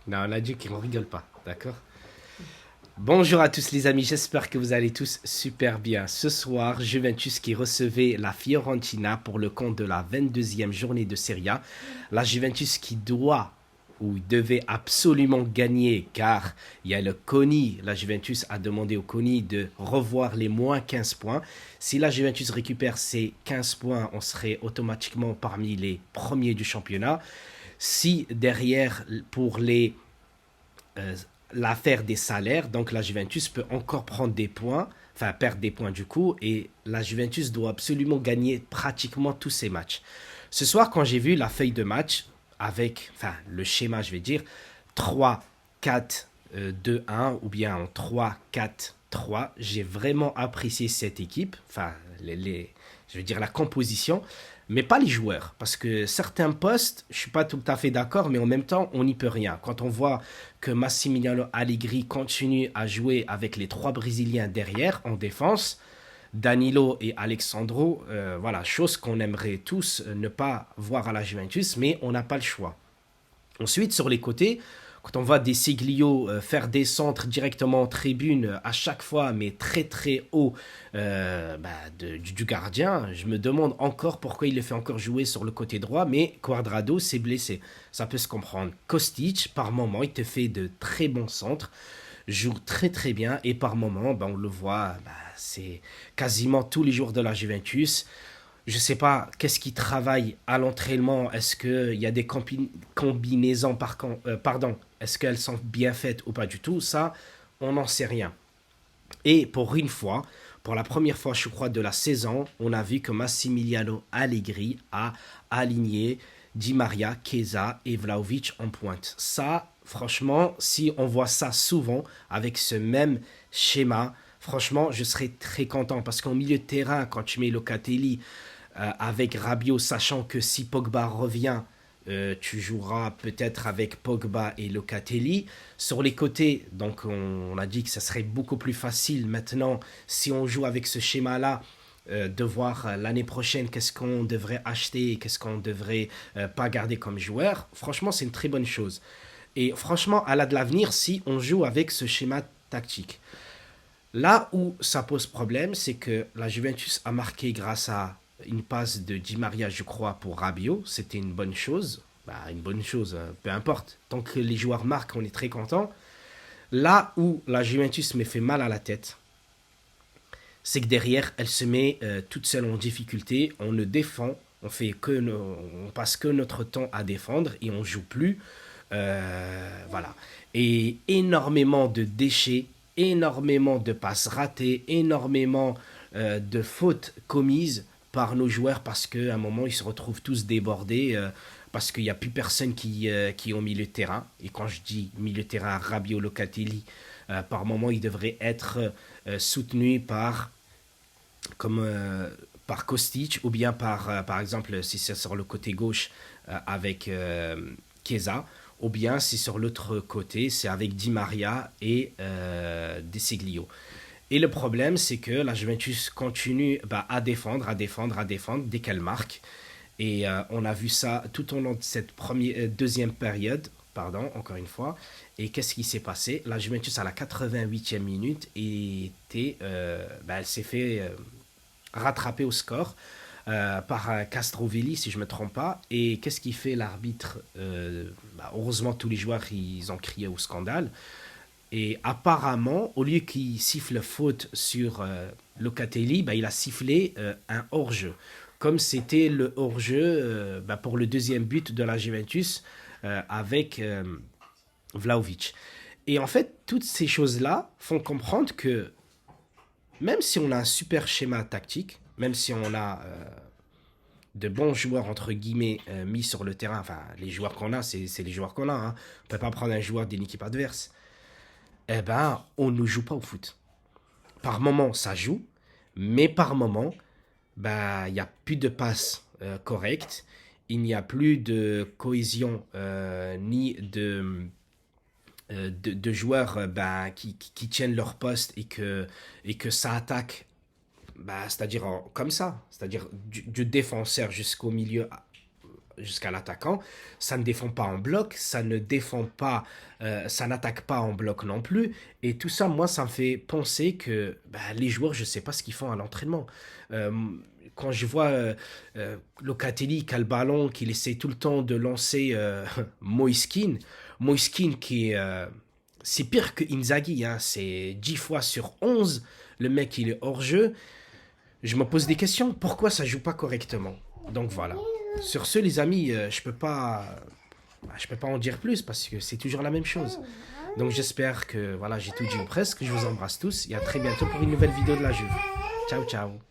Non, on a dit qu'on rigole pas, d'accord? Bonjour à tous les amis, j'espère que vous allez tous super bien. Ce soir, Juventus qui recevait la Fiorentina pour le compte de la 22e journée de Serie A. La Juventus qui doit ou devait absolument gagner car il y a le CONI. La Juventus a demandé au CONI de revoir les moins 15 points. Si la Juventus récupère ces 15 points, on serait automatiquement parmi les premiers du championnat. Si derrière, pour euh, l'affaire des salaires, donc la Juventus peut encore prendre des points, enfin perdre des points du coup, et la Juventus doit absolument gagner pratiquement tous ses matchs. Ce soir, quand j'ai vu la feuille de match, avec, enfin le schéma, je vais dire, 3, 4, 2, 1, ou bien en 3, 4, 3, j'ai vraiment apprécié cette équipe, enfin je veux dire la composition, mais pas les joueurs. Parce que certains postes, je suis pas tout à fait d'accord, mais en même temps, on n'y peut rien. Quand on voit que Massimiliano Allegri continue à jouer avec les trois Brésiliens derrière, en défense, Danilo et Alexandro, voilà, chose qu'on aimerait tous ne pas voir à la Juventus, mais on n'a pas le choix. Ensuite, sur les côtés, quand on voit des Siglio faire des centres directement en tribune à chaque fois, mais très très haut du gardien, je me demande encore pourquoi il le fait encore jouer sur le côté droit, mais Cuadrado s'est blessé. Ça peut se comprendre. Kostic, par moment, il te fait de très bons centres, joue très très bien, et par moment, on le voit, c'est quasiment tous les jours de la Juventus. Je sais pas qu'est-ce qui travaille à l'entraînement. Est-ce qu'il y a des combinaisons pardon, est-ce qu'elles sont bien faites ou pas du tout? Ça, on n'en sait rien. Et pour une fois, pour la première fois, je crois, de la saison, on a vu que Massimiliano Allegri a aligné Di Maria, Chiesa et Vlahovic en pointe. Ça, franchement, si on voit ça souvent avec ce même schéma, franchement, je serais très content parce qu'en milieu de terrain, quand tu mets Locatelli avec Rabiot, sachant que si Pogba revient, tu joueras peut-être avec Pogba et Locatelli. Sur les côtés, donc on a dit que ça serait beaucoup plus facile maintenant si on joue avec ce schéma-là. De voir l'année prochaine qu'est-ce qu'on devrait acheter et qu'est-ce qu'on devrait pas garder comme joueur. Franchement, c'est une très bonne chose. Et franchement, elle a de l'avenir si on joue avec ce schéma tactique. Là où ça pose problème, c'est que la Juventus a marqué grâce à une passe de Di Maria, je crois, pour Rabiot. C'était une bonne chose. Une bonne chose, peu importe. Tant que les joueurs marquent, on est très content. Là où la Juventus me fait mal à la tête, c'est que derrière, elle se met toute seule en difficulté. On ne défend, on passe que notre temps à défendre et on joue plus. Voilà. Et énormément de déchets, énormément de passes ratées, énormément de fautes commises par nos joueurs parce qu'à un moment, ils se retrouvent tous débordés. Parce qu'il n'y a plus personne qui est au milieu de terrain. Et quand je dis milieu de terrain, Rabiot, Locatelli, par moment, il devrait être soutenu comme, par Kostic ou bien par exemple, si c'est sur le côté gauche avec Chiesa, ou bien si sur l'autre côté, c'est avec Di Maria et De Seglio. Et le problème, c'est que la Juventus continue à défendre, à défendre, à défendre dès qu'elle marque. Et on a vu ça tout au long de cette deuxième période, pardon, encore une fois. Et qu'est-ce qui s'est passé? La Juventus, à la 88e minute, elle s'est fait rattraper au score par Castrovilli, si je ne me trompe pas. Et qu'est-ce qui fait l'arbitre? Heureusement, tous les joueurs, ils ont crié au scandale. Et apparemment, au lieu qu'il siffle faute sur Locatelli, il a sifflé un hors-jeu. Comme c'était le hors-jeu pour le deuxième but de la Juventus avec Vlahovic. Et en fait, toutes ces choses-là font comprendre que même si on a un super schéma tactique, même si on a de bons joueurs, entre guillemets, mis sur le terrain, enfin, les joueurs qu'on a, c'est les joueurs qu'on a. Hein. On ne peut pas prendre un joueur d'une équipe adverse. Eh ben, on ne joue pas au foot. Par moment, ça joue, mais par moment, il n'y a plus de passes correctes, il n'y a plus de cohésion ni de joueurs qui tiennent leur poste et que ça attaque, c'est-à-dire comme ça, c'est-à-dire du défenseur jusqu'au milieu jusqu'à l'attaquant. Ça ne défend pas en bloc, ça ne défend pas, ça n'attaque pas en bloc non plus. Et tout ça, moi, ça me fait penser que les joueurs, je ne sais pas ce qu'ils font à l'entraînement. Euh, Quand je vois Locatelli qui a le ballon, qu'il essaie tout le temps de lancer Moiskin, Moiskin qui est... c'est pire que Inzaghi, hein, c'est 10 fois sur 11, le mec il est hors jeu. Je me pose des questions, pourquoi ça joue pas correctement? Donc voilà. Sur ce les amis, je peux pas en dire plus parce que c'est toujours la même chose. Donc j'espère que voilà, j'ai tout dit ou presque. Je vous embrasse tous et à très bientôt pour une nouvelle vidéo de la Juve. Ciao ciao.